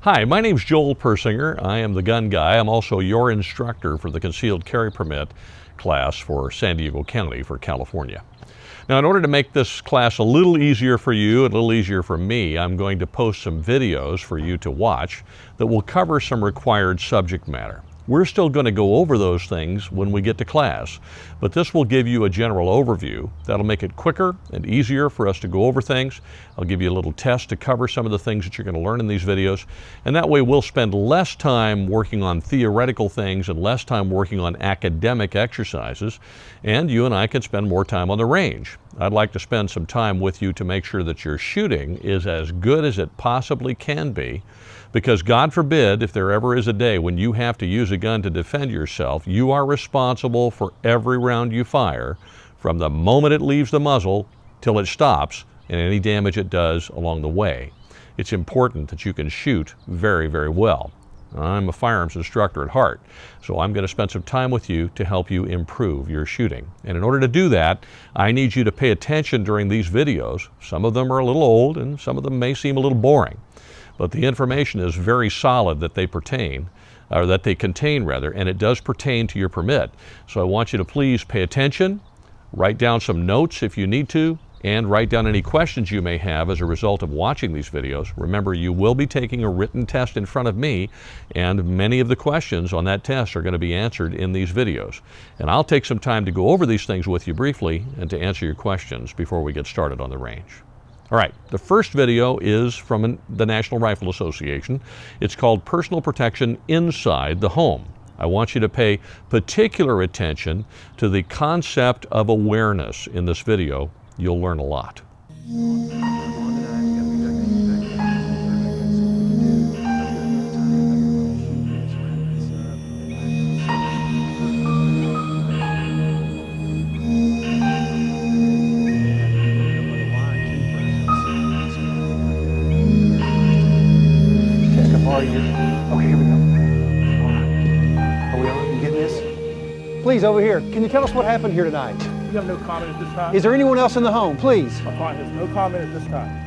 Hi, my name's Joel Persinger. I am the gun guy. I'm also your instructor for the concealed carry permit class for San Diego County for California. Now, in order to make this class a little easier for you and a little easier for me, I'm going to post some videos for you to watch that will cover some required subject matter. We're still going to go over those things when we get to class, but this will give you a general overview. That'll make it quicker and easier for us to go over things. I'll give you a little test to cover some of the things that you're going to learn in these videos, and that way we'll spend less time working on theoretical things and less time working on academic exercises, and you and I can spend more time on the range. I'd like to spend some time with you to make sure that your shooting is as good as it possibly can be, because God forbid, if there ever is a day when you have to use a gun to defend yourself, you are responsible for every round you fire from the moment it leaves the muzzle till it stops and any damage it does along the way. It's important that you can shoot very, very well. I'm a firearms instructor at heart, so I'm going to spend some time with you to help you improve your shooting. And in order to do that, I need you to pay attention during these videos. Some of them are a little old and some of them may seem a little boring, but the information is very solid that they contain, and it does pertain to your permit. So I want you to please pay attention, write down some notes if you need to, and write down any questions you may have as a result of watching these videos. Remember, you will be taking a written test in front of me, and many of the questions on that test are going to be answered in these videos. And I'll take some time to go over these things with you briefly and to answer your questions before we get started on the range. All right, the first video is from the National Rifle Association. It's called Personal Protection Inside the Home. I want you to pay particular attention to the concept of awareness in this video. You'll learn a lot. Please, over here. Can you tell us what happened here tonight? You have no comment at this time? Is there anyone else in the home? Please. My client has no comment at this time.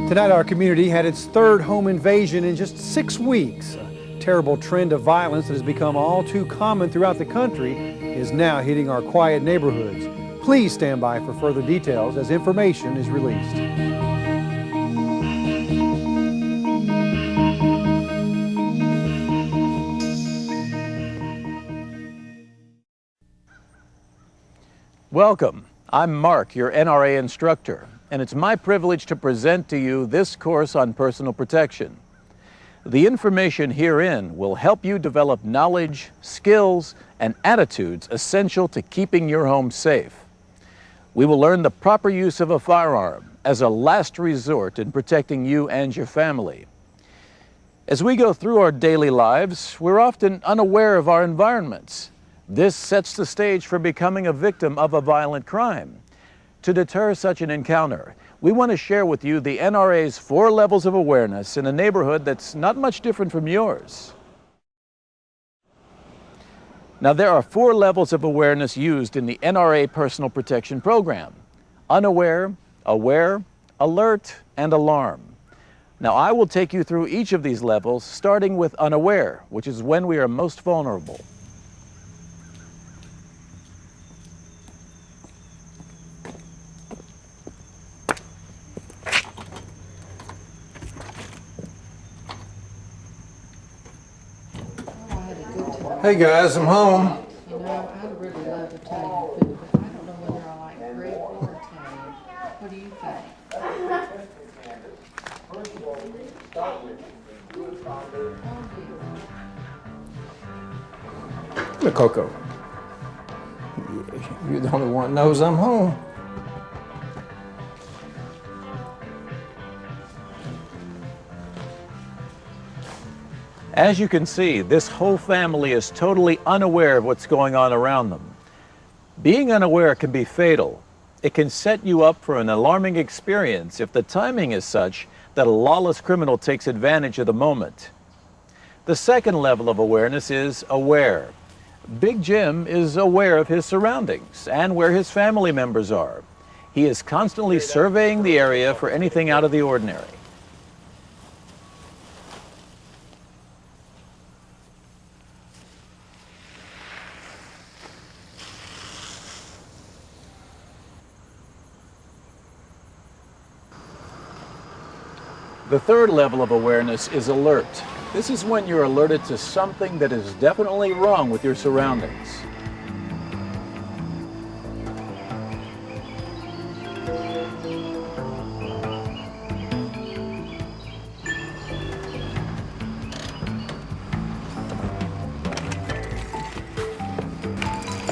Tonight, our community had its third home invasion in just 6 weeks. A terrible trend of violence that has become all too common throughout the country is now hitting our quiet neighborhoods. Please stand by for further details as information is released. Welcome. I'm Mark, your NRA instructor, and it's my privilege to present to you this course on personal protection. The information herein will help you develop knowledge, skills, and attitudes essential to keeping your home safe. We will learn the proper use of a firearm as a last resort in protecting you and your family. As we go through our daily lives, we're often unaware of our environments. This sets the stage for becoming a victim of a violent crime. To deter such an encounter, we want to share with you the NRA's 4 levels of awareness in a neighborhood that's not much different from yours. Now, there are 4 levels of awareness used in the NRA Personal Protection Program: unaware, aware, alert, and alarm. Now, I will take you through each of these levels, starting with unaware, which is when we are most vulnerable. Hey guys, I'm home. You know, I'd really love Italian food, but I don't know whether I like Greek or Italian. What do you think? Look, Coco. You're the only one that knows I'm home. As you can see, this whole family is totally unaware of what's going on around them. Being unaware can be fatal. It can set you up for an alarming experience if the timing is such that a lawless criminal takes advantage of the moment. The second level of awareness is aware. Big Jim is aware of his surroundings and where his family members are. He is constantly surveying the area for anything out of the ordinary. The third level of awareness is alert. This is when you're alerted to something that is definitely wrong with your surroundings.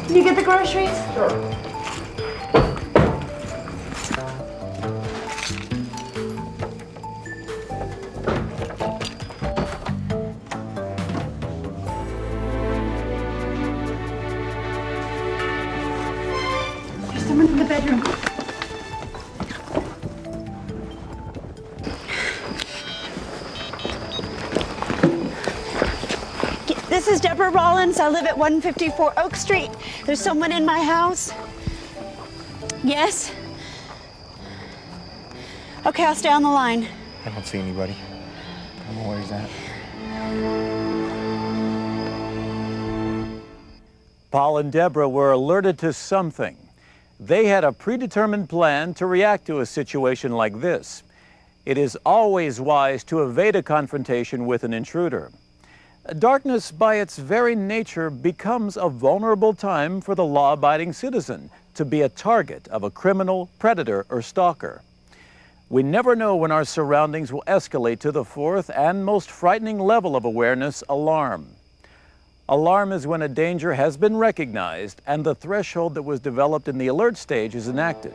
Can you get the groceries? Sure. There's someone in the bedroom. This is Deborah Rollins. I live at 154 Oak Street. There's someone in my house. Yes? Okay, I'll stay on the line. I don't see anybody. I don't know where he's at. Paul and Deborah were alerted to something. They had a predetermined plan to react to a situation like this. It is always wise to evade a confrontation with an intruder. Darkness, by its very nature, becomes a vulnerable time for the law-abiding citizen to be a target of a criminal, predator, or stalker. We never know when our surroundings will escalate to the fourth and most frightening level of awareness, alarm. Alarm is when a danger has been recognized and the threshold that was developed in the alert stage is enacted.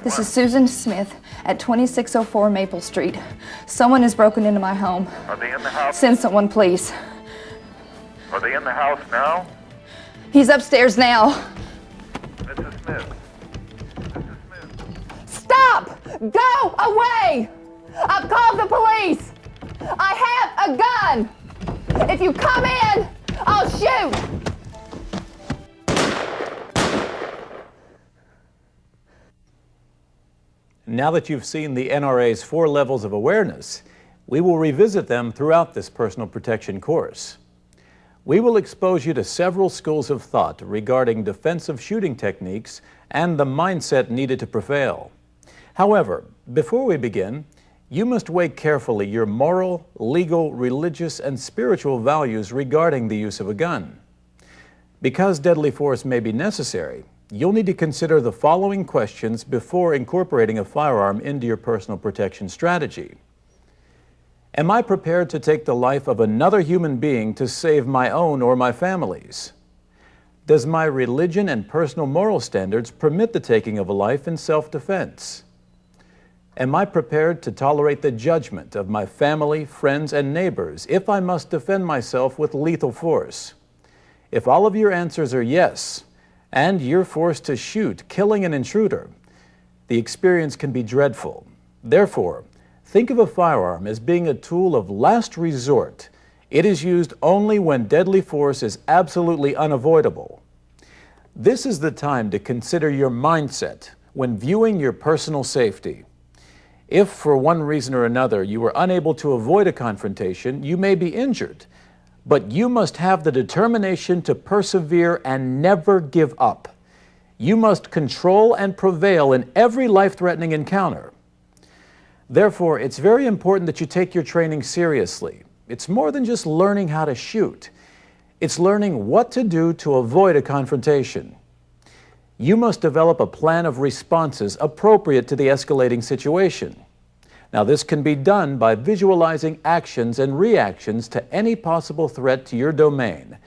This is Susan Smith at 2604 Maple Street. Someone has broken into my home. Are they in the house? Send someone, please. Are they in the house now? He's upstairs now. Mrs. Smith. Mrs. Smith. Stop! Go away! I've called the police! I have a gun! If you come in, I'll shoot! Now that you've seen the NRA's 4 levels of awareness, we will revisit them throughout this personal protection course. We will expose you to several schools of thought regarding defensive shooting techniques and the mindset needed to prevail. However, before we begin, you must weigh carefully your moral, legal, religious, and spiritual values regarding the use of a gun. Because deadly force may be necessary, you'll need to consider the following questions before incorporating a firearm into your personal protection strategy. Am I prepared to take the life of another human being to save my own or my family's? Does my religion and personal moral standards permit the taking of a life in self-defense? Am I prepared to tolerate the judgment of my family, friends, and neighbors if I must defend myself with lethal force? If all of your answers are yes, and you're forced to shoot, killing an intruder, the experience can be dreadful. Therefore, think of a firearm as being a tool of last resort. It is used only when deadly force is absolutely unavoidable. This is the time to consider your mindset when viewing your personal safety. If for one reason or another you were unable to avoid a confrontation, you may be injured, but you must have the determination to persevere and never give up. You must control and prevail in every life-threatening encounter. Therefore, it's very important that you take your training seriously. It's more than just learning how to shoot. It's learning what to do to avoid a confrontation. You must develop a plan of responses appropriate to the escalating situation. Now, this can be done by visualizing actions and reactions to any possible threat to your domain.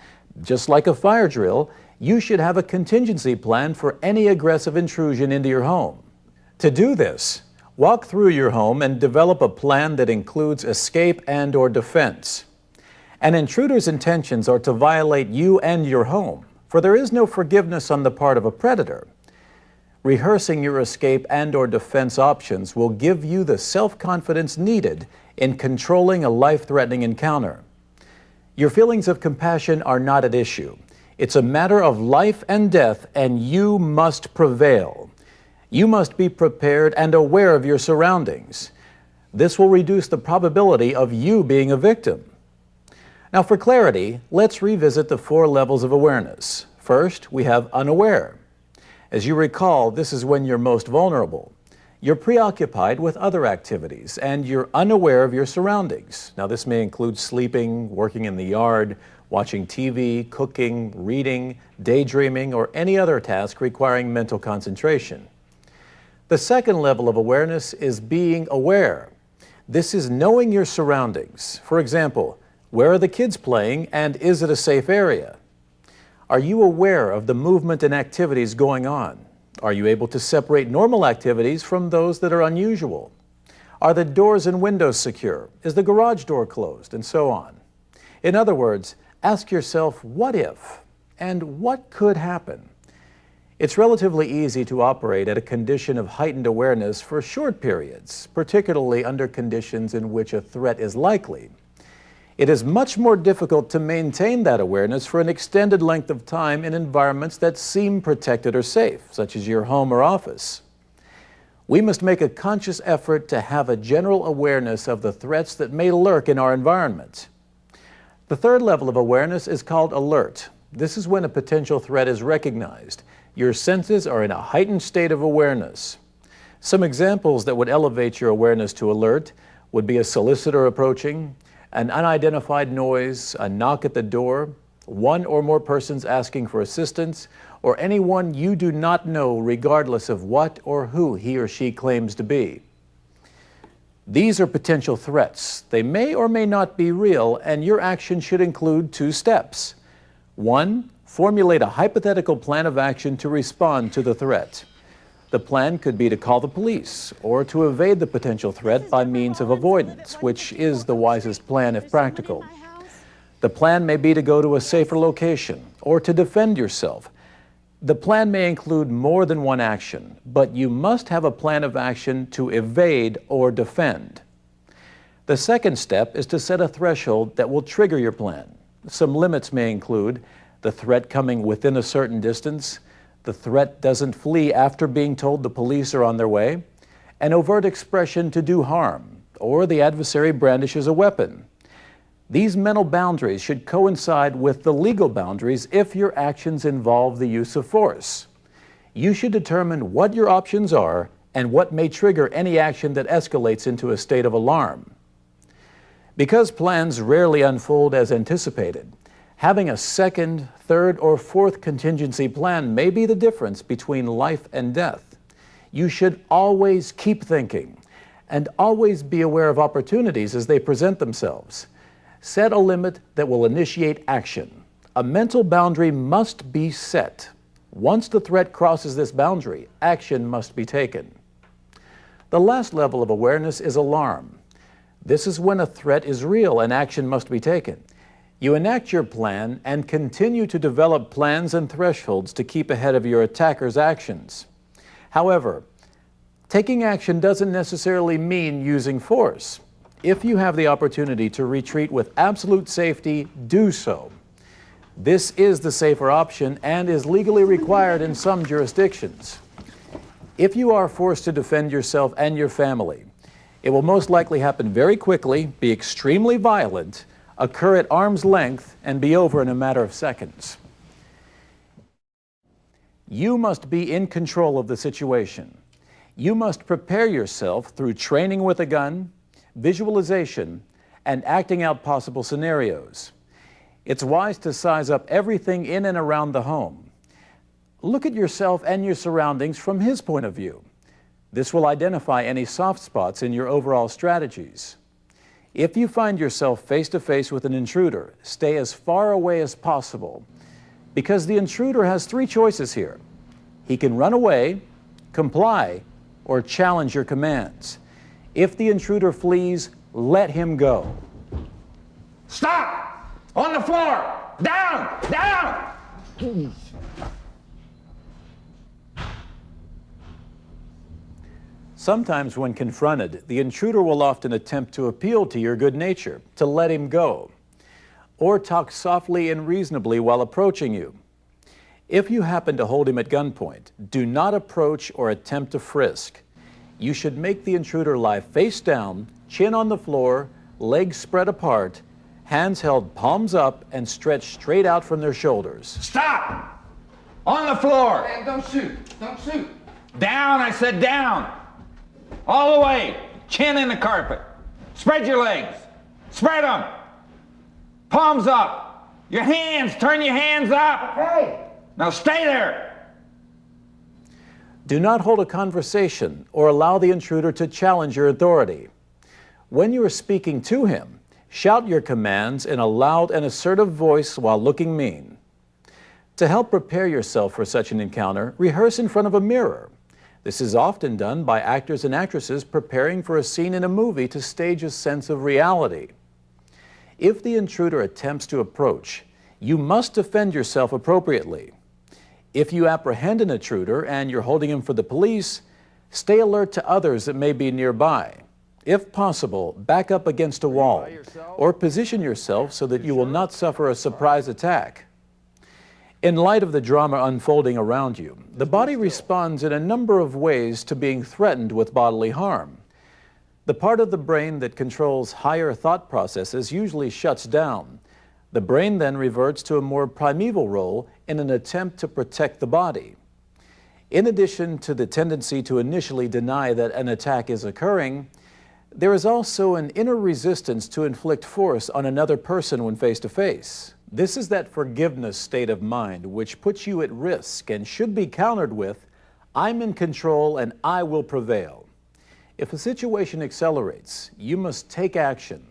Just like a fire drill, you should have a contingency plan for any aggressive intrusion into your home. To do this, walk through your home and develop a plan that includes escape and/or defense. An intruder's intentions are to violate you and your home, for there is no forgiveness on the part of a predator. Rehearsing your escape and/or defense options will give you the self-confidence needed in controlling a life-threatening encounter. Your feelings of compassion are not at issue. It's a matter of life and death, and you must prevail. You must be prepared and aware of your surroundings. This will reduce the probability of you being a victim. Now, for clarity, let's revisit the 4 levels of awareness. First, we have unaware. As you recall, this is when you're most vulnerable. You're preoccupied with other activities, and you're unaware of your surroundings. Now, this may include sleeping, working in the yard, watching TV, cooking, reading, daydreaming, or any other task requiring mental concentration. The second level of awareness is being aware. This is knowing your surroundings. For example, where are the kids playing, and is it a safe area? Are you aware of the movement and activities going on? Are you able to separate normal activities from those that are unusual? Are the doors and windows secure? Is the garage door closed? And so on. In other words, ask yourself, what if, and what could happen? It's relatively easy to operate at a condition of heightened awareness for short periods, particularly under conditions in which a threat is likely. It is much more difficult to maintain that awareness for an extended length of time in environments that seem protected or safe, such as your home or office. We must make a conscious effort to have a general awareness of the threats that may lurk in our environment. The third level of awareness is called alert. This is when a potential threat is recognized. Your senses are in a heightened state of awareness. Some examples that would elevate your awareness to alert would be a solicitor approaching, an unidentified noise, a knock at the door, one or more persons asking for assistance, or anyone you do not know regardless of what or who he or she claims to be. These are potential threats. They may or may not be real, and your action should include 2 steps. 1, formulate a hypothetical plan of action to respond to the threat. The plan could be to call the police or to evade the potential threat by means of avoidance, which is the wisest plan if practical. The plan may be to go to a safer location or to defend yourself. The plan may include more than one action, but you must have a plan of action to evade or defend. The second step is to set a threshold that will trigger your plan. Some limits may include the threat coming within a certain distance, the threat doesn't flee after being told the police are on their way, an overt expression to do harm, or the adversary brandishes a weapon. These mental boundaries should coincide with the legal boundaries if your actions involve the use of force. You should determine what your options are and what may trigger any action that escalates into a state of alarm. Because plans rarely unfold as anticipated, having a second, third, or fourth contingency plan may be the difference between life and death. You should always keep thinking and always be aware of opportunities as they present themselves. Set a limit that will initiate action. A mental boundary must be set. Once the threat crosses this boundary, action must be taken. The last level of awareness is alarm. This is when a threat is real and action must be taken. You enact your plan and continue to develop plans and thresholds to keep ahead of your attacker's actions. However, taking action doesn't necessarily mean using force. If you have the opportunity to retreat with absolute safety, do so. This is the safer option and is legally required in some jurisdictions. If you are forced to defend yourself and your family, it will most likely happen very quickly, be extremely violent, occur at arm's length, and be over in a matter of seconds. You must be in control of the situation. You must prepare yourself through training with a gun, visualization, and acting out possible scenarios. It's wise to size up everything in and around the home. Look at yourself and your surroundings from his point of view. This will identify any soft spots in your overall strategies. If you find yourself face to face with an intruder, stay as far away as possible, because the intruder has three choices here. He can run away, comply, or challenge your commands. If the intruder flees, let him go. Stop! On the floor! Down! Down! Sometimes when confronted, the intruder will often attempt to appeal to your good nature, to let him go, or talk softly and reasonably while approaching you. If you happen to hold him at gunpoint, do not approach or attempt to frisk. You should make the intruder lie face down, chin on the floor, legs spread apart, hands held palms up and stretched straight out from their shoulders. Stop! On the floor! Man, don't shoot! Don't shoot! Down, I said down! All the way! Chin in the carpet! Spread your legs! Spread them! Palms up! Your hands! Turn your hands up! Okay! Now stay there! Do not hold a conversation or allow the intruder to challenge your authority. When you are speaking to him, shout your commands in a loud and assertive voice while looking mean. To help prepare yourself for such an encounter, rehearse in front of a mirror. This is often done by actors and actresses preparing for a scene in a movie to stage a sense of reality. If the intruder attempts to approach, you must defend yourself appropriately. If you apprehend an intruder and you're holding him for the police, stay alert to others that may be nearby. If possible, back up against a wall or position yourself so that you will not suffer a surprise attack. In light of the drama unfolding around you, the body responds in a number of ways to being threatened with bodily harm. The part of the brain that controls higher thought processes usually shuts down. The brain then reverts to a more primeval role in an attempt to protect the body. In addition to the tendency to initially deny that an attack is occurring, there is also an inner resistance to inflict force on another person when face to face. This is that forgiveness state of mind which puts you at risk and should be countered with, "I'm in control and I will prevail." If a situation accelerates, you must take action.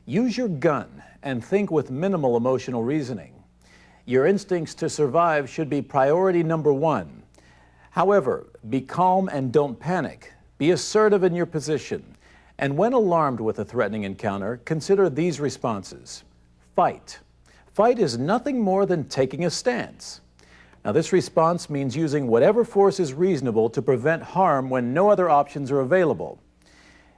Use your gun and think with minimal emotional reasoning. Your instincts to survive should be priority number one. However, be calm and don't panic. Be assertive in your position. And when alarmed with a threatening encounter, consider these responses. Fight. Fight is nothing more than taking a stance. Now, this response means using whatever force is reasonable to prevent harm when no other options are available.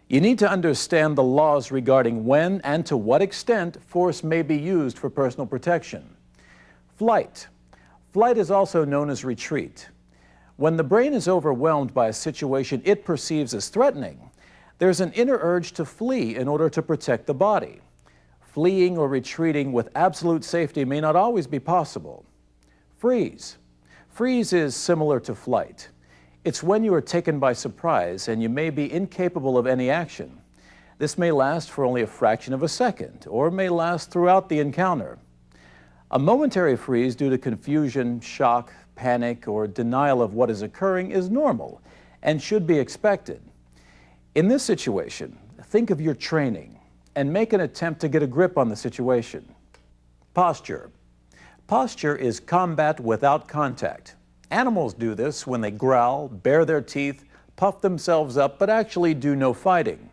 You need to understand the laws regarding when and to what extent force may be used for personal protection. Flight. Flight is also known as retreat. When the brain is overwhelmed by a situation it perceives as threatening, there's an inner urge to flee in order to protect the body. Fleeing or retreating with absolute safety may not always be possible. Freeze. Freeze is similar to flight. It's when you are taken by surprise and you may be incapable of any action. This may last for only a fraction of a second, or may last throughout the encounter. A momentary freeze due to confusion, shock, panic, or denial of what is occurring is normal and should be expected. In this situation, think of your training and make an attempt to get a grip on the situation. Posture. Posture is combat without contact. Animals do this when they growl, bare their teeth, puff themselves up, but actually do no fighting.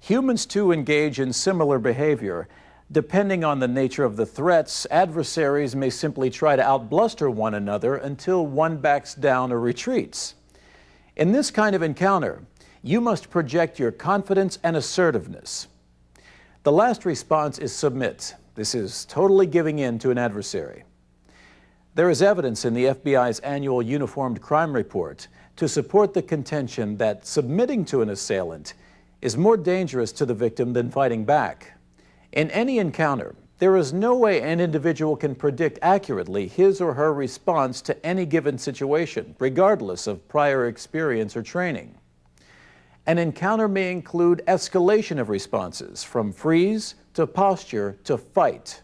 Humans too engage in similar behavior. Depending on the nature of the threats, adversaries may simply try to outbluster one another until one backs down or retreats. In this kind of encounter, you must project your confidence and assertiveness. The last response is submit. This is totally giving in to an adversary. There is evidence in the FBI's annual Uniformed Crime Report to support the contention that submitting to an assailant is more dangerous to the victim than fighting back. In any encounter, there is no way an individual can predict accurately his or her response to any given situation, regardless of prior experience or training. An encounter may include escalation of responses, from freeze to posture to fight.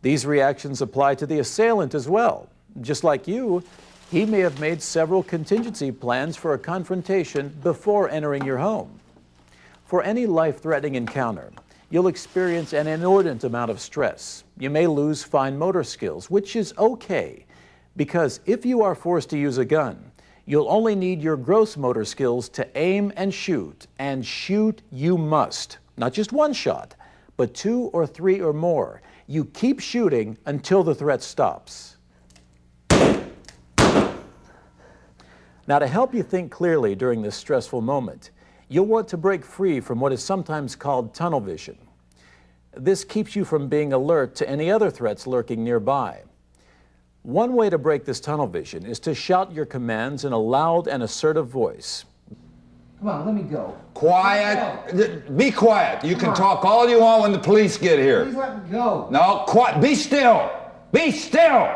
These reactions apply to the assailant as well. Just like you, he may have made several contingency plans for a confrontation before entering your home. For any life-threatening encounter, you'll experience an inordinate amount of stress. You may lose fine motor skills, which is okay, because if you are forced to use a gun, you'll only need your gross motor skills to aim and shoot you must. Not just one shot, but 2 or 3 or more. You keep shooting until the threat stops. Now, to help you think clearly during this stressful moment, you'll want to break free from what is sometimes called tunnel vision. This keeps you from being alert to any other threats lurking nearby. One way to break this tunnel vision is to shout your commands in a loud and assertive voice. Come on, let me go. Quiet. Be quiet. You can talk all you want when the police get here. Please let me go. No, quiet. Be still. Be still.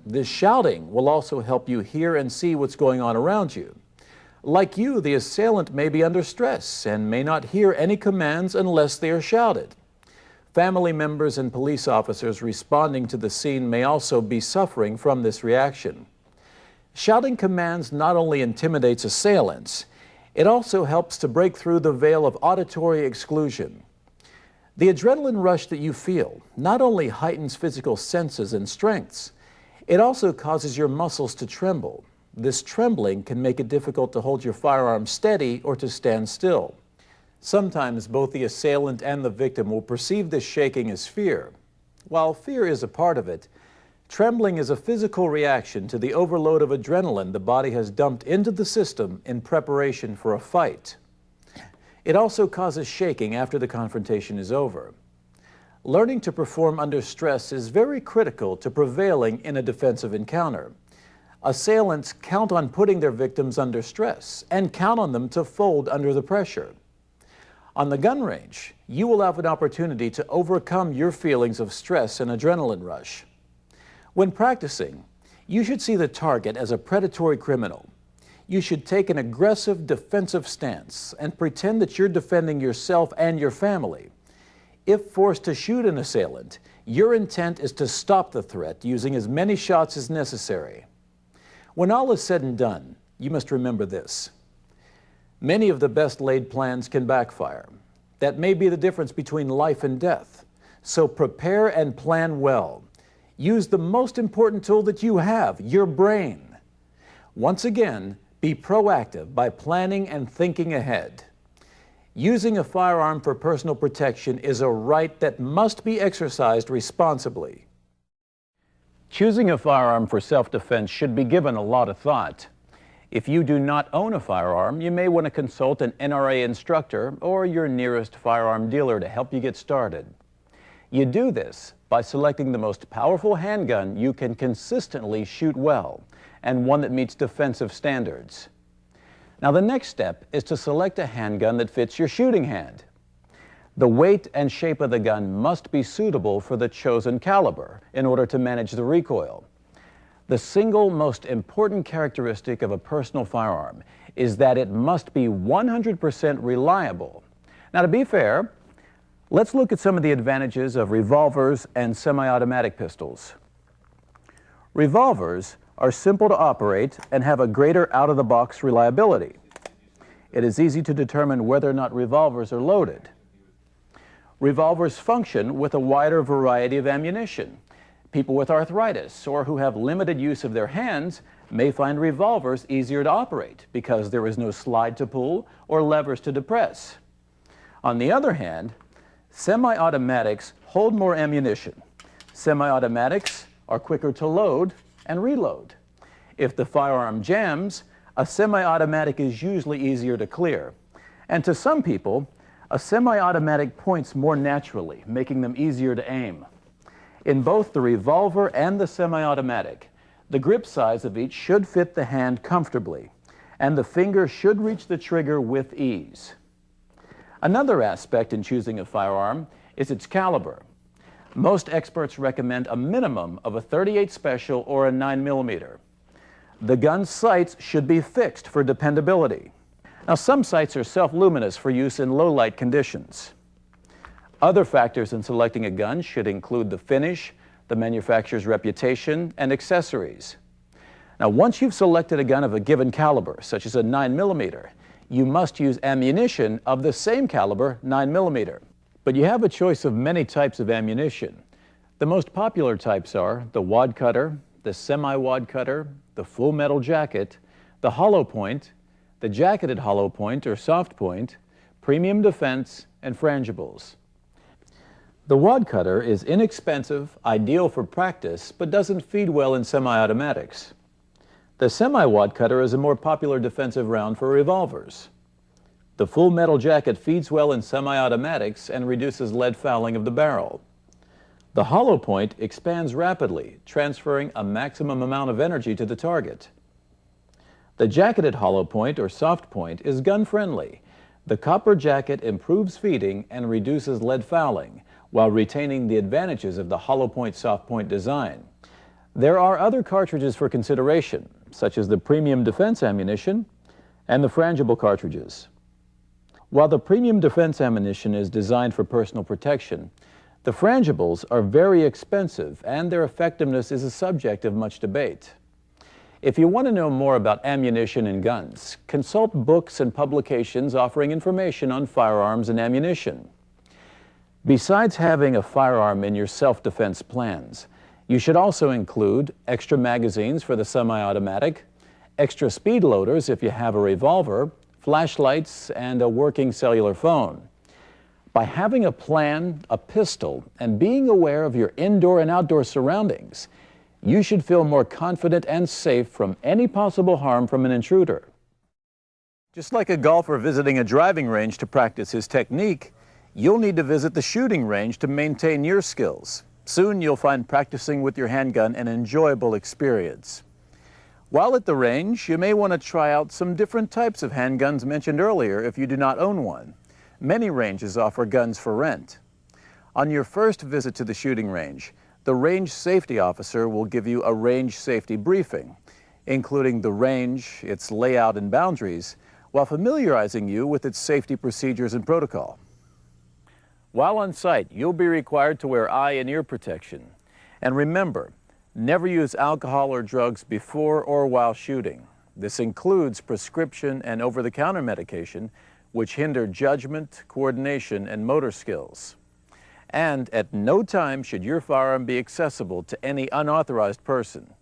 This shouting will also help you hear and see what's going on around you. Like you, the assailant may be under stress and may not hear any commands unless they are shouted. Family members and police officers responding to the scene may also be suffering from this reaction. Shouting commands not only intimidates assailants, it also helps to break through the veil of auditory exclusion. The adrenaline rush that you feel not only heightens physical senses and strengths, it also causes your muscles to tremble. This trembling can make it difficult to hold your firearm steady or to stand still. Sometimes both the assailant and the victim will perceive this shaking as fear. While fear is a part of it, trembling is a physical reaction to the overload of adrenaline the body has dumped into the system in preparation for a fight. It also causes shaking after the confrontation is over. Learning to perform under stress is very critical to prevailing in a defensive encounter. Assailants count on putting their victims under stress and count on them to fold under the pressure. On the gun range, you will have an opportunity to overcome your feelings of stress and adrenaline rush. When practicing, you should see the target as a predatory criminal. You should take an aggressive defensive stance and pretend that you're defending yourself and your family. If forced to shoot an assailant, your intent is to stop the threat using as many shots as necessary. When all is said and done, you must remember this. Many of the best laid plans can backfire. That may be the difference between life and death. So prepare and plan well. Use the most important tool that you have, your brain. Once again, be proactive by planning and thinking ahead. Using a firearm for personal protection is a right that must be exercised responsibly. Choosing a firearm for self-defense should be given a lot of thought. If you do not own a firearm, you may want to consult an NRA instructor or your nearest firearm dealer to help you get started. You do this by selecting the most powerful handgun you can consistently shoot well, and one that meets defensive standards. Now, the next step is to select a handgun that fits your shooting hand. The weight and shape of the gun must be suitable for the chosen caliber in order to manage the recoil. The single most important characteristic of a personal firearm is that it must be 100% reliable. Now, to be fair, let's look at some of the advantages of revolvers and semi-automatic pistols. Revolvers are simple to operate and have a greater out-of-the-box reliability. It is easy to determine whether or not revolvers are loaded. Revolvers function with a wider variety of ammunition. People with arthritis or who have limited use of their hands may find revolvers easier to operate because there is no slide to pull or levers to depress. On the other hand, semi-automatics hold more ammunition. Semi-automatics are quicker to load and reload. If the firearm jams, a semi-automatic is usually easier to clear. And to some people, a semi-automatic points more naturally, making them easier to aim. In both the revolver and the semi-automatic, the grip size of each should fit the hand comfortably, and the finger should reach the trigger with ease. Another aspect in choosing a firearm is its caliber. Most experts recommend a minimum of a .38 Special or a 9mm. The gun's sights should be fixed for dependability. Now, some sights are self-luminous for use in low light conditions. Other factors in selecting a gun should include the finish, the manufacturer's reputation, and accessories. Now, once you've selected a gun of a given caliber, such as a 9mm, you must use ammunition of the same caliber, 9mm. But you have a choice of many types of ammunition. The most popular types are the wad cutter, the semi-wad cutter, the full metal jacket, the hollow point, the jacketed hollow point or soft point, premium defense, and frangibles. The wad cutter is inexpensive, ideal for practice, but doesn't feed well in semi-automatics. The semi-wad cutter is a more popular defensive round for revolvers. The full metal jacket feeds well in semi-automatics and reduces lead fouling of the barrel. The hollow point expands rapidly, transferring a maximum amount of energy to the target. The jacketed hollow point or soft point is gun-friendly. The copper jacket improves feeding and reduces lead fouling, while retaining the advantages of the hollow point soft point design. There are other cartridges for consideration, such as the premium defense ammunition and the frangible cartridges. While the premium defense ammunition is designed for personal protection, the frangibles are very expensive and their effectiveness is a subject of much debate. If you want to know more about ammunition and guns, consult books and publications offering information on firearms and ammunition. Besides having a firearm in your self-defense plans, you should also include extra magazines for the semi-automatic, extra speed loaders if you have a revolver, flashlights, and a working cellular phone. By having a plan, a pistol, and being aware of your indoor and outdoor surroundings, you should feel more confident and safe from any possible harm from an intruder. Just like a golfer visiting a driving range to practice his technique, you'll need to visit the shooting range to maintain your skills. Soon you'll find practicing with your handgun an enjoyable experience. While at the range, you may want to try out some different types of handguns mentioned earlier if you do not own one. Many ranges offer guns for rent. On your first visit to the shooting range, the range safety officer will give you a range safety briefing, including the range, its layout and boundaries, while familiarizing you with its safety procedures and protocol. While on site, you'll be required to wear eye and ear protection. And remember, never use alcohol or drugs before or while shooting. This includes prescription and over-the-counter medication, which hinder judgment, coordination, and motor skills. And at no time should your firearm be accessible to any unauthorized person.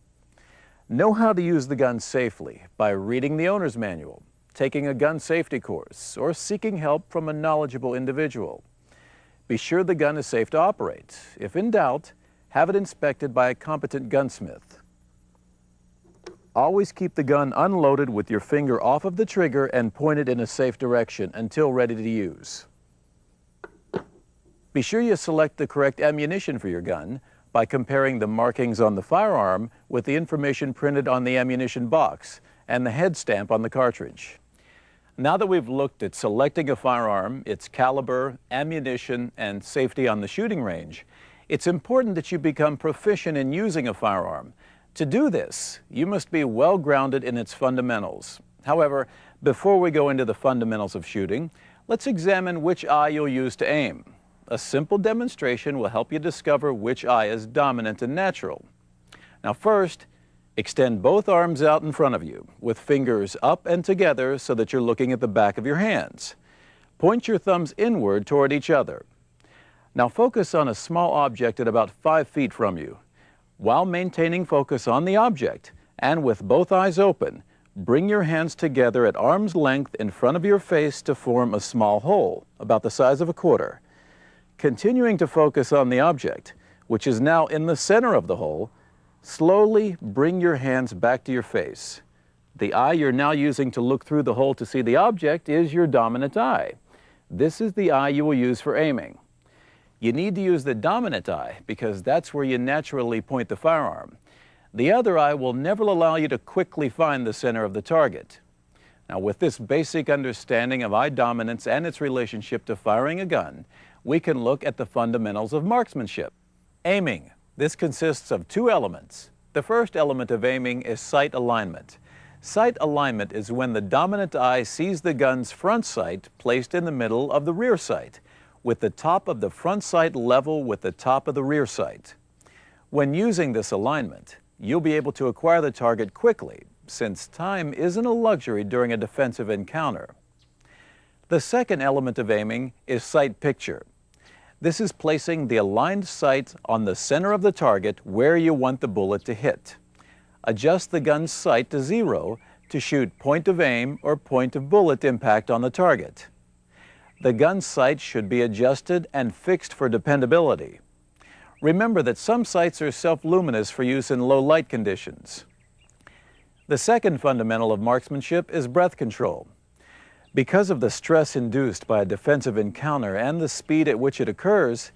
Know how to use the gun safely by reading the owner's manual, taking a gun safety course, or seeking help from a knowledgeable individual. Be sure the gun is safe to operate. If in doubt, have it inspected by a competent gunsmith. Always keep the gun unloaded with your finger off of the trigger and pointed in a safe direction until ready to use. Be sure you select the correct ammunition for your gun by comparing the markings on the firearm with the information printed on the ammunition box and the head stamp on the cartridge. Now that we've looked at selecting a firearm, its caliber, ammunition, and safety on the shooting range, it's important that you become proficient in using a firearm. To do this, you must be well grounded in its fundamentals. However, before we go into the fundamentals of shooting, let's examine which eye you'll use to aim. A simple demonstration will help you discover which eye is dominant and natural. Now first, extend both arms out in front of you, with fingers up and together so that you're looking at the back of your hands. Point your thumbs inward toward each other. Now focus on a small object at about 5 feet from you. While maintaining focus on the object, and with both eyes open, bring your hands together at arm's length in front of your face to form a small hole, about the size of a quarter. Continuing to focus on the object, which is now in the center of the hole, slowly bring your hands back to your face. The eye you're now using to look through the hole to see the object is your dominant eye. This is the eye you will use for aiming. You need to use the dominant eye because that's where you naturally point the firearm. The other eye will never allow you to quickly find the center of the target. Now, with this basic understanding of eye dominance and its relationship to firing a gun, we can look at the fundamentals of marksmanship. Aiming. This consists of 2 elements. The first element of aiming is sight alignment. Sight alignment is when the dominant eye sees the gun's front sight placed in the middle of the rear sight, with the top of the front sight level with the top of the rear sight. When using this alignment, you'll be able to acquire the target quickly, since time isn't a luxury during a defensive encounter. The second element of aiming is sight picture. This is placing the aligned sight on the center of the target where you want the bullet to hit. Adjust the gun's sight to 0 to shoot point of aim or point of bullet impact on the target. The gun's sight should be adjusted and fixed for dependability. Remember that some sights are self-luminous for use in low light conditions. The second fundamental of marksmanship is breath control. Because of the stress induced by a defensive encounter and the speed at which it occurs,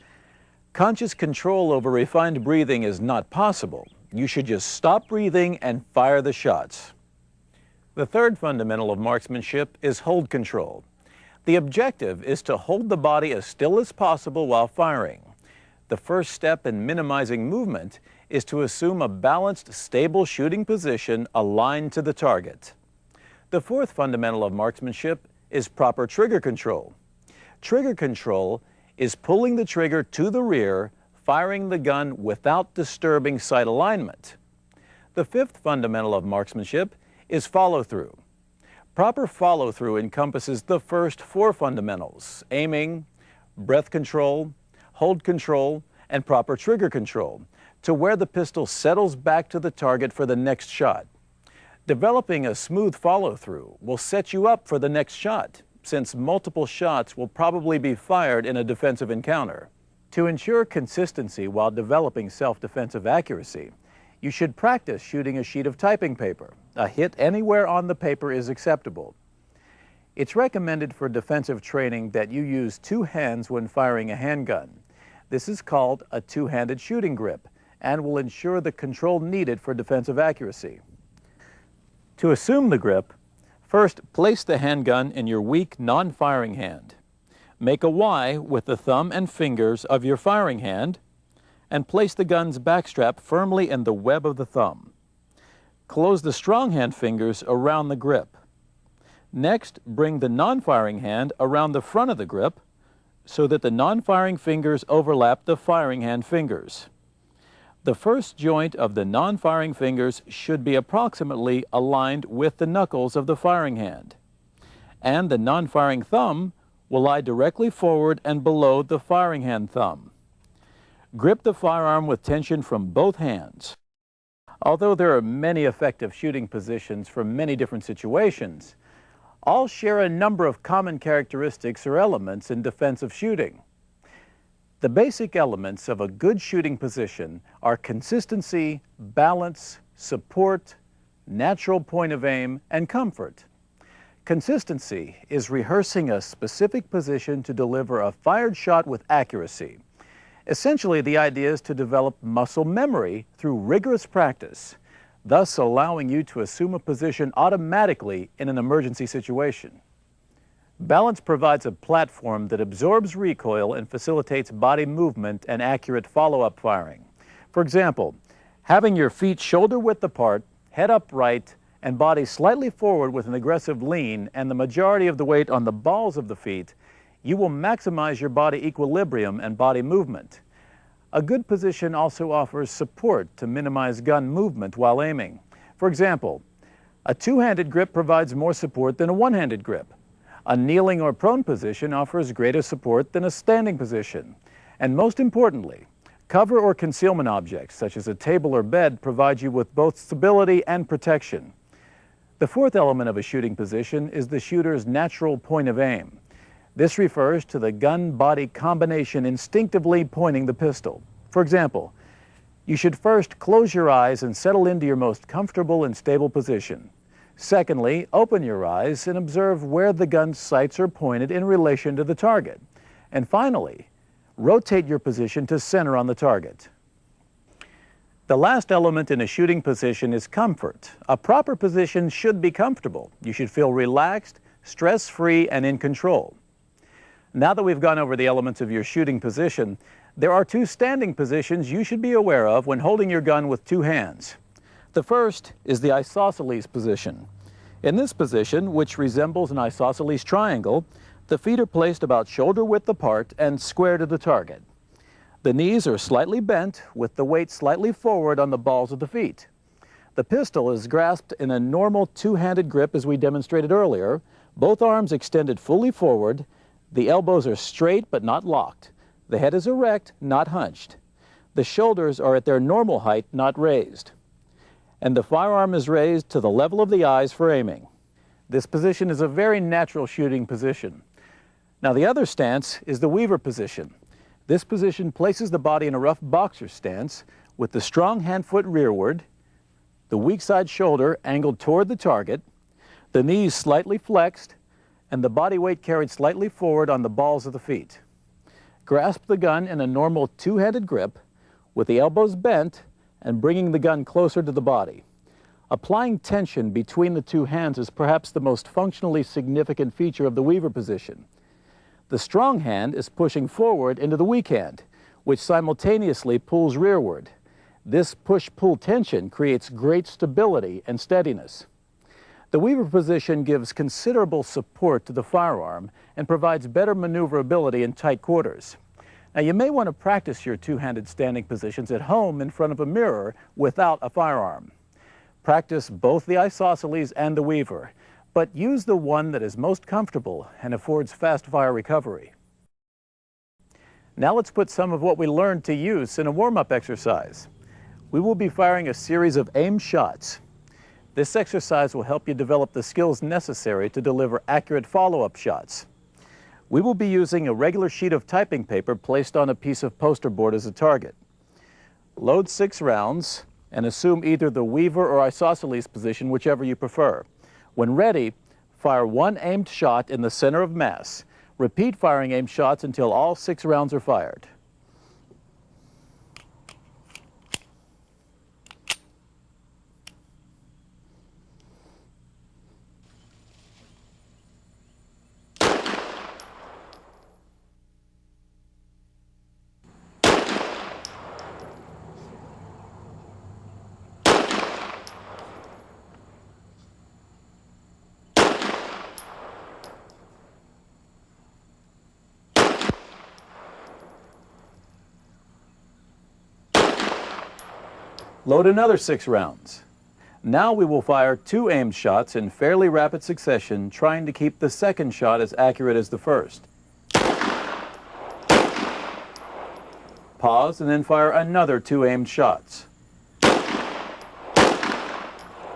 conscious control over refined breathing is not possible. You should just stop breathing and fire the shots. The third fundamental of marksmanship is hold control. The objective is to hold the body as still as possible while firing. The first step in minimizing movement is to assume a balanced, stable shooting position aligned to the target. The fourth fundamental of marksmanship is proper trigger control. Trigger control is pulling the trigger to the rear, firing the gun without disturbing sight alignment. The fifth fundamental of marksmanship is follow-through. Proper follow-through encompasses the first 4 fundamentals: aiming, breath control, hold control, and proper trigger control, to where the pistol settles back to the target for the next shot. Developing a smooth follow-through will set you up for the next shot, since multiple shots will probably be fired in a defensive encounter. To ensure consistency while developing self-defensive accuracy, you should practice shooting a sheet of typing paper. A hit anywhere on the paper is acceptable. It's recommended for defensive training that you use 2 hands when firing a handgun. This is called a 2-handed shooting grip and will ensure the control needed for defensive accuracy. To assume the grip, first place the handgun in your weak, non-firing hand. Make a Y with the thumb and fingers of your firing hand and place the gun's backstrap firmly in the web of the thumb. Close the strong hand fingers around the grip. Next, bring the non-firing hand around the front of the grip so that the non-firing fingers overlap the firing hand fingers. The first joint of the non-firing fingers should be approximately aligned with the knuckles of the firing hand, and the non-firing thumb will lie directly forward and below the firing hand thumb. Grip the firearm with tension from both hands. Although there are many effective shooting positions for many different situations, all share a number of common characteristics or elements in defensive shooting. The basic elements of a good shooting position are consistency, balance, support, natural point of aim, and comfort. Consistency is rehearsing a specific position to deliver a fired shot with accuracy. Essentially, the idea is to develop muscle memory through rigorous practice, thus allowing you to assume a position automatically in an emergency situation. Balance provides a platform that absorbs recoil and facilitates body movement and accurate follow-up firing. For example, having your feet shoulder-width apart, head upright, and body slightly forward with an aggressive lean and the majority of the weight on the balls of the feet, you will maximize your body equilibrium and body movement. A good position also offers support to minimize gun movement while aiming. For example, a two-handed grip provides more support than a one-handed grip. A kneeling or prone position offers greater support than a standing position. And most importantly, cover or concealment objects, such as a table or bed, provide you with both stability and protection. The fourth element of a shooting position is the shooter's natural point of aim. This refers to the gun-body combination instinctively pointing the pistol. For example, you should first close your eyes and settle into your most comfortable and stable position. Secondly, open your eyes and observe where the gun's sights are pointed in relation to the target. And finally, rotate your position to center on the target. The last element in a shooting position is comfort. A proper position should be comfortable. You should feel relaxed, stress-free, and in control. Now that we've gone over the elements of your shooting position, there are two standing positions you should be aware of when holding your gun with two hands. The first is the isosceles position. In this position, which resembles an isosceles triangle, the feet are placed about shoulder width apart and square to the target. The knees are slightly bent with the weight slightly forward on the balls of the feet. The pistol is grasped in a normal two-handed grip as we demonstrated earlier, both arms extended fully forward, the elbows are straight but not locked. The head is erect, not hunched. The shoulders are at their normal height, not raised. And the firearm is raised to the level of the eyes for aiming. This position is a very natural shooting position. Now the other stance is the weaver position. This position places the body in a rough boxer stance with the strong hand-foot rearward, the weak side shoulder angled toward the target, the knees slightly flexed, and the body weight carried slightly forward on the balls of the feet. Grasp the gun in a normal two-handed grip with the elbows bent and bringing the gun closer to the body. Applying tension between the two hands is perhaps the most functionally significant feature of the weaver position. The strong hand is pushing forward into the weak hand, which simultaneously pulls rearward. This push-pull tension creates great stability and steadiness. The weaver position gives considerable support to the firearm and provides better maneuverability in tight quarters. Now, you may want to practice your two-handed standing positions at home in front of a mirror without a firearm. Practice both the isosceles and the weaver, but use the one that is most comfortable and affords fast fire recovery. Now let's put some of what we learned to use in a warm-up exercise. We will be firing a series of aimed shots. This exercise will help you develop the skills necessary to deliver accurate follow-up shots. We will be using a regular sheet of typing paper placed on a piece of poster board as a target. Load 6 rounds and assume either the weaver or isosceles position, whichever you prefer. When ready, fire one aimed shot in the center of mass. Repeat firing aimed shots until all 6 rounds are fired. Load another 6 rounds. Now we will fire 2 aimed shots in fairly rapid succession, trying to keep the second shot as accurate as the first. Pause and then fire another 2 aimed shots.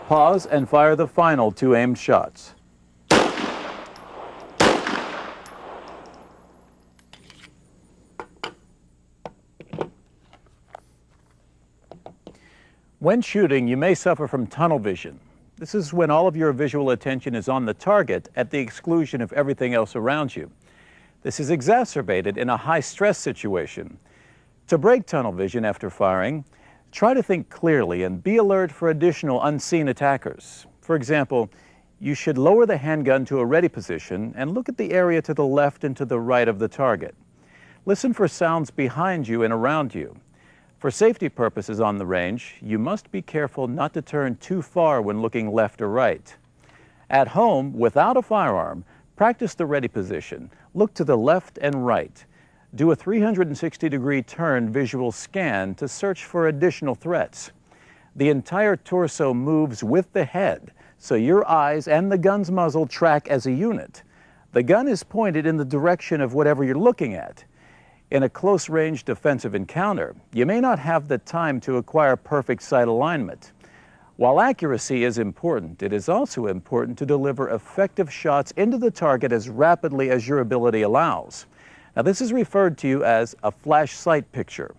Pause and fire the final 2 aimed shots. When shooting, you may suffer from tunnel vision. This is when all of your visual attention is on the target at the exclusion of everything else around you. This is exacerbated in a high-stress situation. To break tunnel vision after firing, try to think clearly and be alert for additional unseen attackers. For example, You should lower the handgun to a ready position and look at the area to the left and to the right of the target. Listen for sounds behind you and around you. For safety purposes on the range, you must be careful not to turn too far when looking left or right. At home, without a firearm, practice the ready position. Look to the left and right. Do a 360-degree turn visual scan to search for additional threats. The entire torso moves with the head, so your eyes and the gun's muzzle track as a unit. The gun is pointed in the direction of whatever you're looking at. In a close-range defensive encounter, you may not have the time to acquire perfect sight alignment. While accuracy is important, it is also important to deliver effective shots into the target as rapidly as your ability allows. Now, this is referred to as a flash sight picture.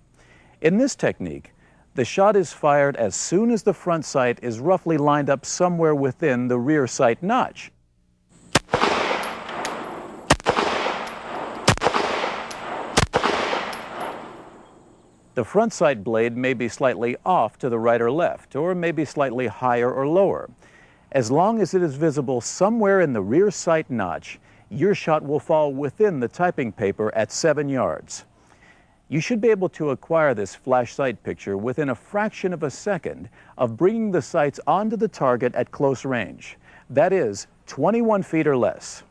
In this technique, the shot is fired as soon as the front sight is roughly lined up somewhere within the rear sight notch. The front sight blade may be slightly off to the right or left, or maybe slightly higher or lower. As long as it is visible somewhere in the rear sight notch, your shot will fall within the typing paper at 7 yards. You should be able to acquire this flash sight picture within a fraction of a second of bringing the sights onto the target at close range. That is, 21 feet or less.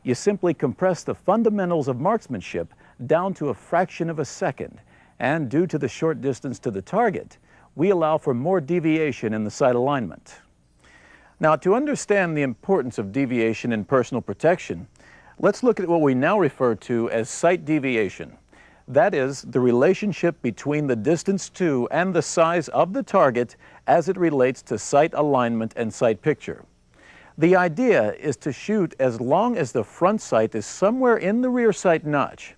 You simply compress the fundamentals of marksmanship down to a fraction of a second, and due to the short distance to the target, we allow for more deviation in the sight alignment. Now, to understand the importance of deviation in personal protection, let's look at what we now refer to as sight deviation. That is, the relationship between the distance to and the size of the target as it relates to sight alignment and sight picture. The idea is to shoot as long as the front sight is somewhere in the rear sight notch.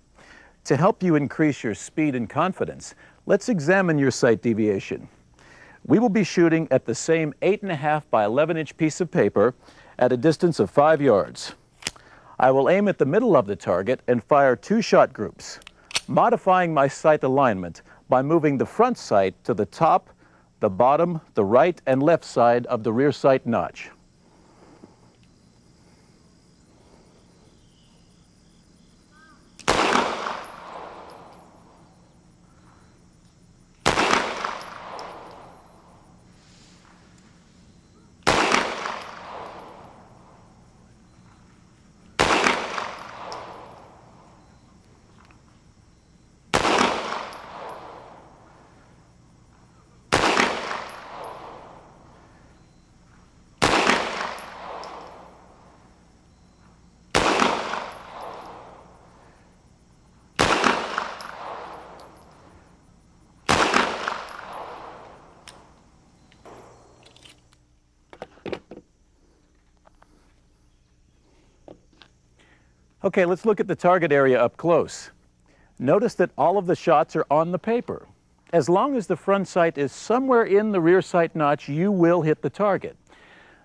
To help you increase your speed and confidence, let's examine your sight deviation. We will be shooting at the same 8.5 by 11-inch piece of paper at a distance of 5 yards. I will aim at the middle of the target and fire 2 shot groups, modifying my sight alignment by moving the front sight to the top, the bottom, the right and left side of the rear sight notch. Okay, let's look at the target area up close. Notice that all of the shots are on the paper. As long as the front sight is somewhere in the rear sight notch, you will hit the target.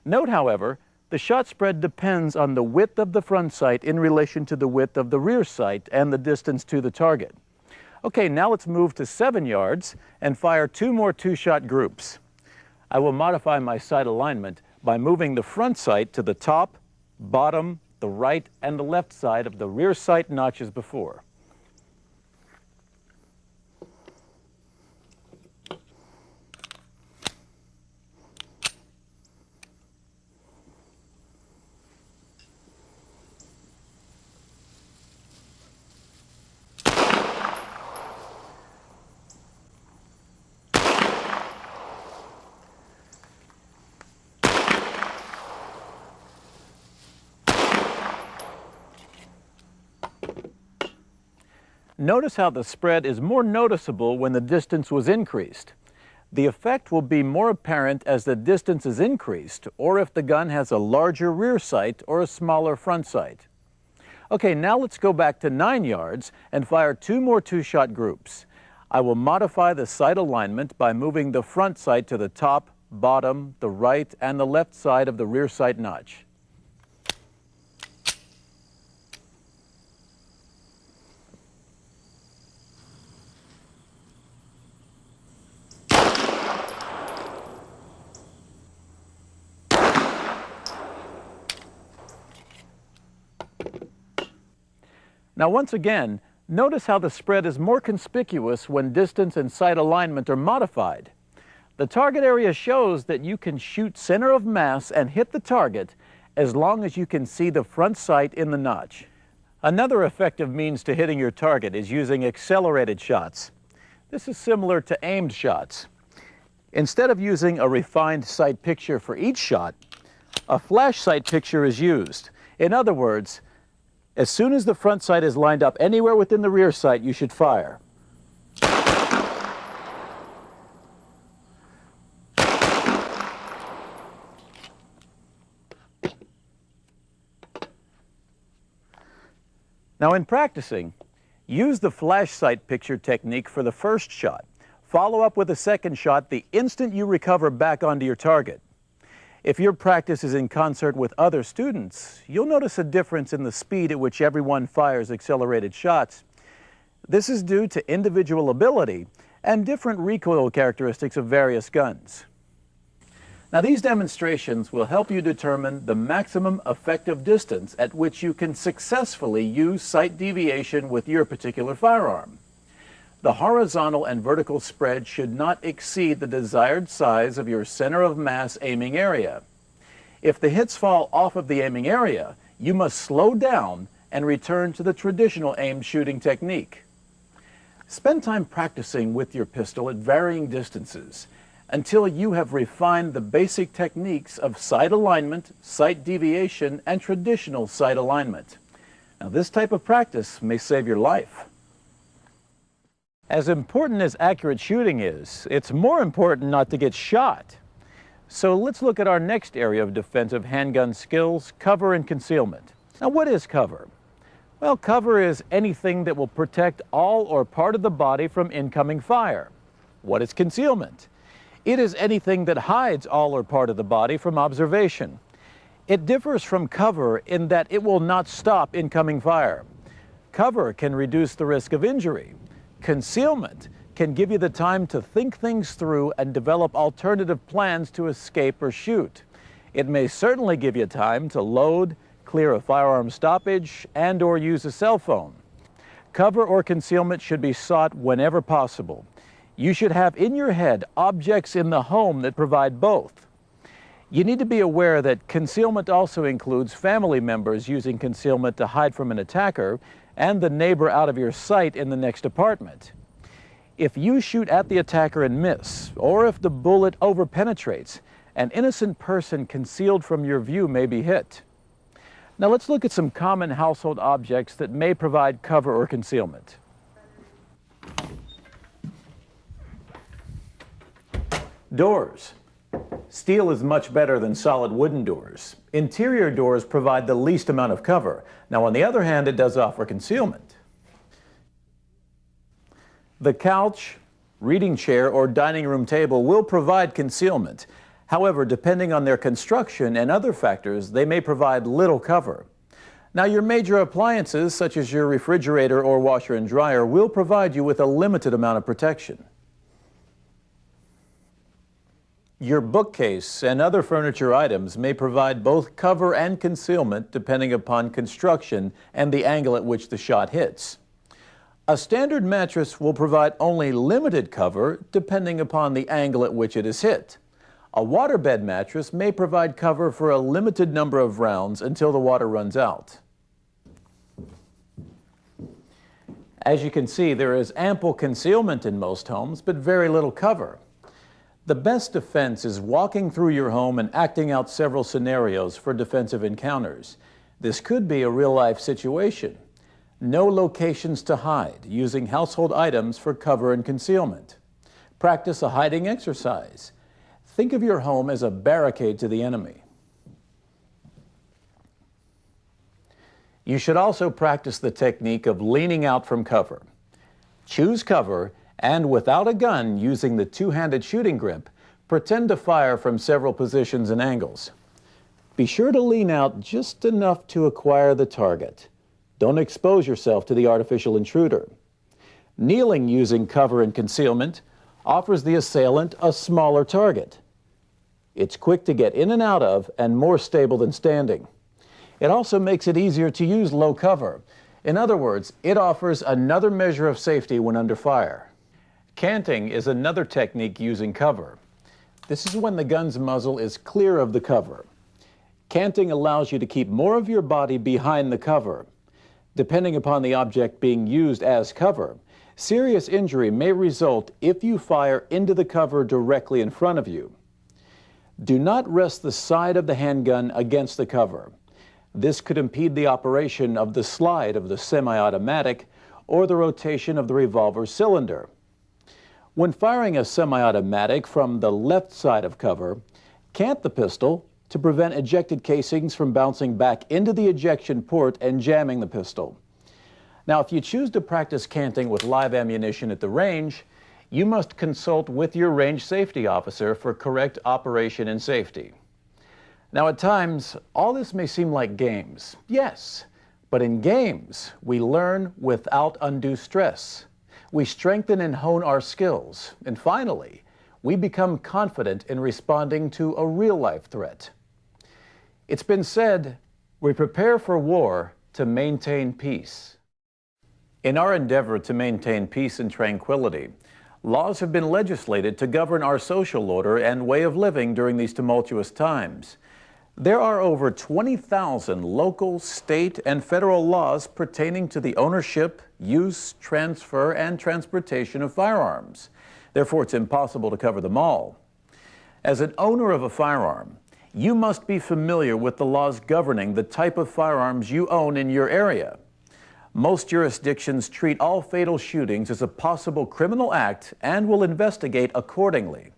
Note, however, the shot spread depends on the width of the front sight in relation to the width of the rear sight and the distance to the target. Okay, now let's move to 7 yards and fire 2 more 2-shot groups. I will modify my sight alignment by moving the front sight to the top, bottom, the right and the left side of the rear sight notches before. Notice how the spread is more noticeable when the distance was increased. The effect will be more apparent as the distance is increased, or if the gun has a larger rear sight or a smaller front sight. Okay, now let's go back to 9 yards and fire 2 more 2-shot groups. I will modify the sight alignment by moving the front sight to the top, bottom, the right and the left side of the rear sight notch. Now once again, notice how the spread is more conspicuous when distance and sight alignment are modified. The target area shows that you can shoot center of mass and hit the target as long as you can see the front sight in the notch. Another effective means to hitting your target is using accelerated shots. This is similar to aimed shots. Instead of using a refined sight picture for each shot, a flash sight picture is used. In other words, as soon as the front sight is lined up anywhere within the rear sight, you should fire. Now in practicing, use the flash sight picture technique for the first shot. Follow up with a second shot the instant you recover back onto your target. If your practice is in concert with other students, you'll notice a difference in the speed at which everyone fires accelerated shots. This is due to individual ability and different recoil characteristics of various guns. Now these demonstrations will help you determine the maximum effective distance at which you can successfully use sight deviation with your particular firearm. The horizontal and vertical spread should not exceed the desired size of your center of mass aiming area. If the hits fall off of the aiming area, you must slow down and return to the traditional aimed shooting technique. Spend time practicing with your pistol at varying distances until you have refined the basic techniques of sight alignment, sight deviation, and traditional sight alignment. Now, this type of practice may save your life. As important as accurate shooting is, it's more important not to get shot. So let's look at our next area of defensive handgun skills, cover and concealment. Now, what is cover? Well, cover is anything that will protect all or part of the body from incoming fire. What is concealment? It is anything that hides all or part of the body from observation. It differs from cover in that it will not stop incoming fire. Cover can reduce the risk of injury. Concealment can give you the time to think things through and develop alternative plans to escape or shoot. It may certainly give you time to load, clear a firearm stoppage, and/or use a cell phone. Cover or concealment should be sought whenever possible. You should have in your head objects in the home that provide both. You need to be aware that concealment also includes family members using concealment to hide from an attacker and the neighbor out of your sight in the next apartment. If you shoot at the attacker and miss, or if the bullet overpenetrates, an innocent person concealed from your view may be hit. Now let's look at some common household objects that may provide cover or concealment. Doors. Steel is much better than solid wooden doors. Interior doors provide the least amount of cover. Now, on the other hand, it does offer concealment. The couch, reading chair, or dining room table will provide concealment. However, depending on their construction and other factors, they may provide little cover. Now, your major appliances, such as your refrigerator or washer and dryer, will provide you with a limited amount of protection. Your bookcase and other furniture items may provide both cover and concealment depending upon construction and the angle at which the shot hits. A standard mattress will provide only limited cover depending upon the angle at which it is hit. A waterbed mattress may provide cover for a limited number of rounds until the water runs out. As you can see, there is ample concealment in most homes, but very little cover. The best defense is walking through your home and acting out several scenarios for defensive encounters. This could be a real-life situation. Know locations to hide, using household items for cover and concealment. Practice a hiding exercise. Think of your home as a barricade to the enemy. You should also practice the technique of leaning out from cover. Choose cover and, without a gun, using the two-handed shooting grip, pretend to fire from several positions and angles. Be sure to lean out just enough to acquire the target. Don't expose yourself to the artificial intruder. Kneeling using cover and concealment offers the assailant a smaller target. It's quick to get in and out of and more stable than standing. It also makes it easier to use low cover. In other words, it offers another measure of safety when under fire. Canting is another technique using cover. This is when the gun's muzzle is clear of the cover. Canting allows you to keep more of your body behind the cover. Depending upon the object being used as cover, serious injury may result if you fire into the cover directly in front of you. Do not rest the side of the handgun against the cover. This could impede the operation of the slide of the semi-automatic or the rotation of the revolver cylinder. When firing a semi-automatic from the left side of cover, cant the pistol to prevent ejected casings from bouncing back into the ejection port and jamming the pistol. Now, if you choose to practice canting with live ammunition at the range, you must consult with your range safety officer for correct operation and safety. Now, at times, all this may seem like games. Yes, but in games, we learn without undue stress. We strengthen and hone our skills. And finally, we become confident in responding to a real-life threat. It's been said, we prepare for war to maintain peace. In our endeavor to maintain peace and tranquility, laws have been legislated to govern our social order and way of living during these tumultuous times. There are over 20,000 local, state, and federal laws pertaining to the ownership, use, transfer, and transportation of firearms. Therefore, it's impossible to cover them all. As an owner of a firearm, you must be familiar with the laws governing the type of firearms you own in your area. Most jurisdictions treat all fatal shootings as a possible criminal act and will investigate accordingly.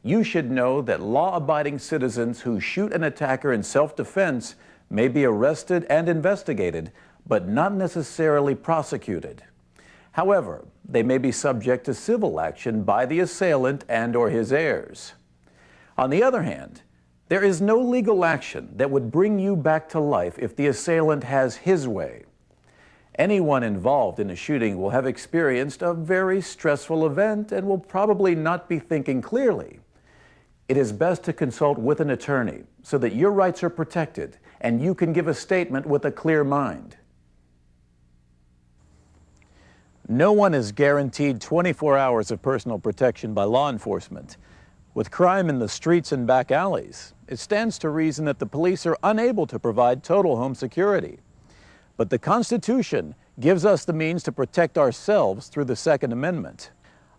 You should know that law-abiding citizens who shoot an attacker in self-defense may be arrested and investigated, but not necessarily prosecuted. However, they may be subject to civil action by the assailant and/or his heirs. On the other hand, there is no legal action that would bring you back to life if the assailant has his way. Anyone involved in a shooting will have experienced a very stressful event and will probably not be thinking clearly. It is best to consult with an attorney so that your rights are protected and you can give a statement with a clear mind. No one is guaranteed 24 hours of personal protection by law enforcement. With crime in the streets and back alleys, it stands to reason that the police are unable to provide total home security. But the Constitution gives us the means to protect ourselves through the Second Amendment.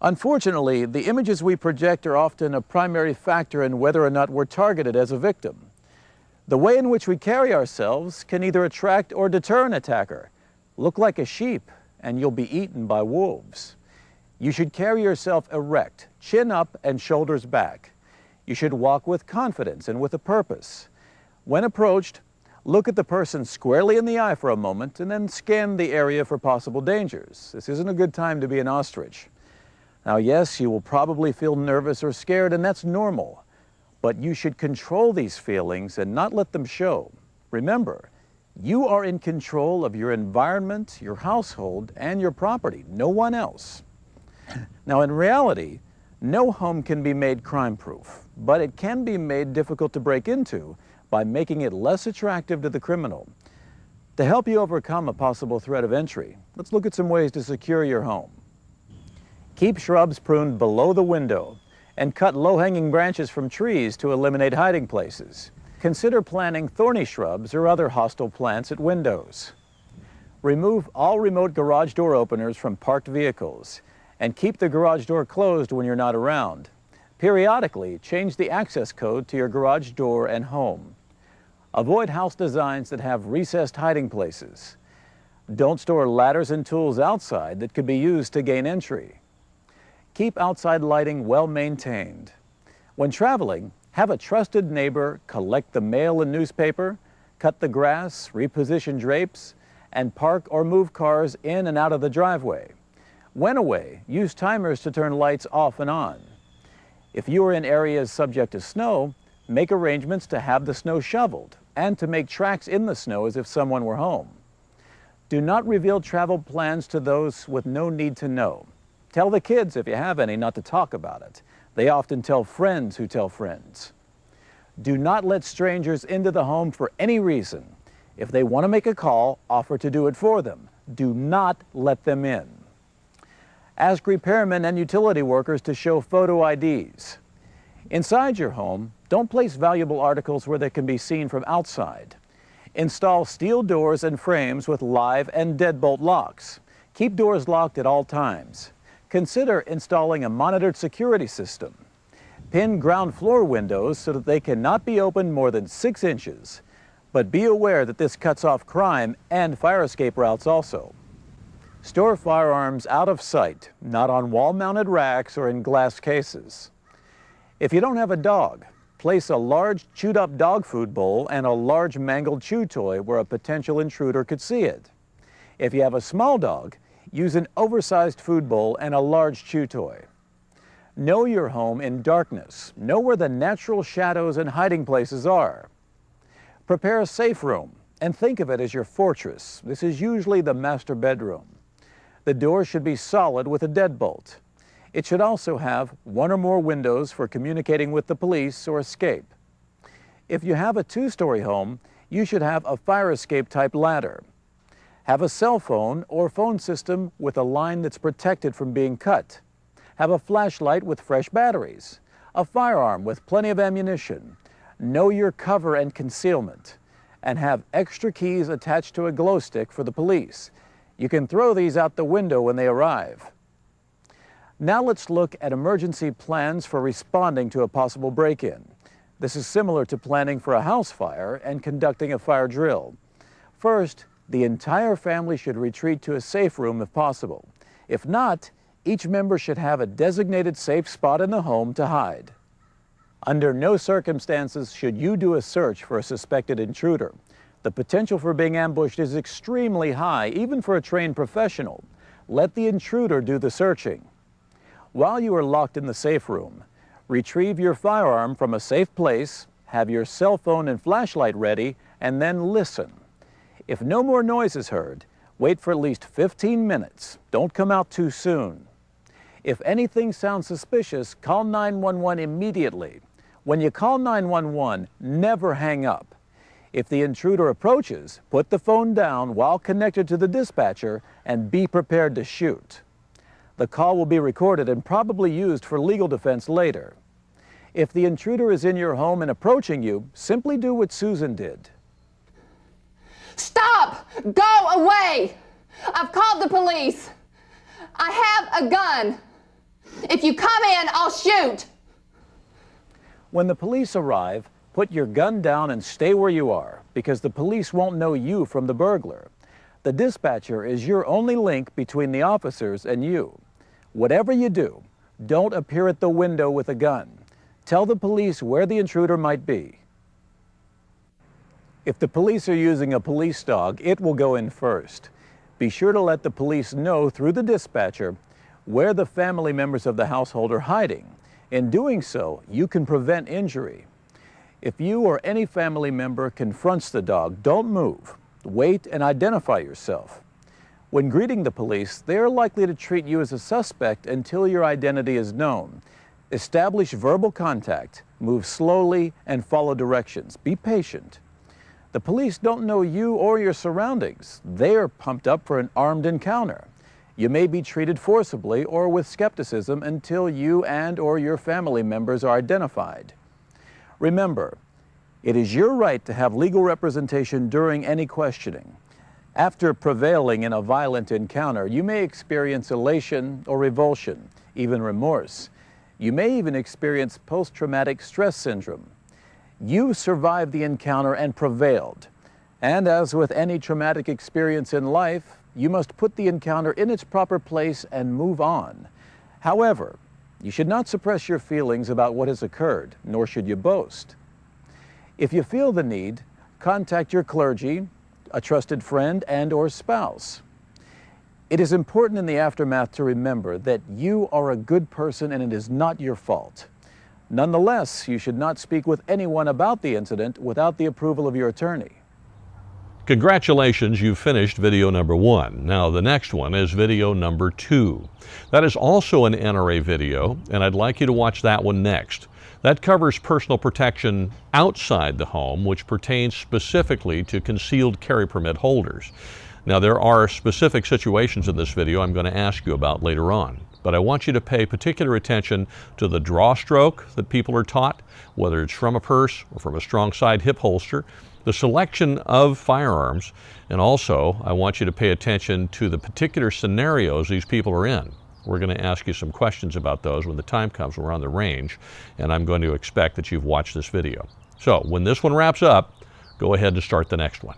Unfortunately, the images we project are often a primary factor in whether or not we're targeted as a victim. The way in which we carry ourselves can either attract or deter an attacker. Look like a sheep, and you'll be eaten by wolves. You should carry yourself erect, chin up and shoulders back. You should walk with confidence and with a purpose. When approached, look at the person squarely in the eye for a moment and then scan the area for possible dangers. This isn't a good time to be an ostrich. Now, yes, you will probably feel nervous or scared, and that's normal. But you should control these feelings and not let them show. Remember, you are in control of your environment, your household, and your property, no one else. Now, in reality, no home can be made crime-proof, but it can be made difficult to break into by making it less attractive to the criminal. To help you overcome a possible threat of entry, let's look at some ways to secure your home. Keep shrubs pruned below the window and cut low-hanging branches from trees to eliminate hiding places. Consider planting thorny shrubs or other hostile plants at windows. Remove all remote garage door openers from parked vehicles and keep the garage door closed when you're not around. Periodically, change the access code to your garage door and home. Avoid house designs that have recessed hiding places. Don't store ladders and tools outside that could be used to gain entry. Keep outside lighting well maintained. When traveling, have a trusted neighbor collect the mail and newspaper, cut the grass, reposition drapes, and park or move cars in and out of the driveway. When away, use timers to turn lights off and on. If you are in areas subject to snow, make arrangements to have the snow shoveled and to make tracks in the snow as if someone were home. Do not reveal travel plans to those with no need to know. Tell the kids, if you have any, not to talk about it. They often tell friends who tell friends. Do not let strangers into the home for any reason. If they want to make a call, offer to do it for them. Do not let them in. Ask repairmen and utility workers to show photo IDs. Inside your home, don't place valuable articles where they can be seen from outside. Install steel doors and frames with live and deadbolt locks. Keep doors locked at all times. Consider installing a monitored security system. Pin ground floor windows so that they cannot be opened more than 6 inches. But be aware that this cuts off crime and fire escape routes also. Store firearms out of sight, not on wall-mounted racks or in glass cases. If you don't have a dog, place a large chewed-up dog food bowl and a large mangled chew toy where a potential intruder could see it. If you have a small dog, use an oversized food bowl and a large chew toy. Know your home in darkness. Know where the natural shadows and hiding places are. Prepare a safe room and think of it as your fortress. This is usually the master bedroom. The door should be solid with a deadbolt. It should also have 1 or more windows for communicating with the police or escape. If you have a 2-story home, you should have a fire escape type ladder. Have a cell phone or phone system with a line that's protected from being cut. Have a flashlight with fresh batteries. A firearm with plenty of ammunition. Know your cover and concealment. And have extra keys attached to a glow stick for the police. You can throw these out the window when they arrive. Now let's look at emergency plans for responding to a possible break-in. This is similar to planning for a house fire and conducting a fire drill. First, the entire family should retreat to a safe room if possible. If not, each member should have a designated safe spot in the home to hide. Under no circumstances should you do a search for a suspected intruder. The potential for being ambushed is extremely high, even for a trained professional. Let the intruder do the searching. While you are locked in the safe room, retrieve your firearm from a safe place, have your cell phone and flashlight ready, and then listen. If no more noise is heard, wait for at least 15 minutes. Don't come out too soon. If anything sounds suspicious, call 911 immediately. When you call 911, never hang up. If the intruder approaches, put the phone down while connected to the dispatcher and be prepared to shoot. The call will be recorded and probably used for legal defense later. If the intruder is in your home and approaching you, simply do what Susan did. Stop! Go away! I've called the police. I have a gun. If you come in, I'll shoot. When the police arrive, put your gun down and stay where you are, because the police won't know you from the burglar. The dispatcher is your only link between the officers and you. Whatever you do, don't appear at the window with a gun. Tell the police where the intruder might be. If the police are using a police dog, it will go in first. Be sure to let the police know through the dispatcher where the family members of the household are hiding. In doing so, you can prevent injury. If you or any family member confronts the dog, don't move. Wait and identify yourself. When greeting the police, they are likely to treat you as a suspect until your identity is known. Establish verbal contact, move slowly, and follow directions. Be patient. The police don't know you or your surroundings. They are pumped up for an armed encounter. You may be treated forcibly or with skepticism until you and/or your family members are identified. Remember, it is your right to have legal representation during any questioning. After prevailing in a violent encounter, you may experience elation or revulsion, even remorse. You may even experience post-traumatic stress syndrome. You survived the encounter and prevailed. And as with any traumatic experience in life, you must put the encounter in its proper place and move on. However, you should not suppress your feelings about what has occurred, nor should you boast. If you feel the need, contact your clergy, a trusted friend, and/or spouse. It is important in the aftermath to remember that you are a good person and it is not your fault. Nonetheless, you should not speak with anyone about the incident without the approval of your attorney. Congratulations, you've finished video number 1. Now the next one is video number 2. That is also an NRA video, and I'd like you to watch that one next. That covers personal protection outside the home, which pertains specifically to concealed carry permit holders. Now there are specific situations in this video I'm going to ask you about later on, but I want you to pay particular attention to the draw stroke that people are taught, whether it's from a purse or from a strong side hip holster, the selection of firearms, and also I want you to pay attention to the particular scenarios these people are in. We're going to ask you some questions about those when the time comes when we're on the range, and I'm going to expect that you've watched this video. So when this one wraps up, go ahead and start the next one.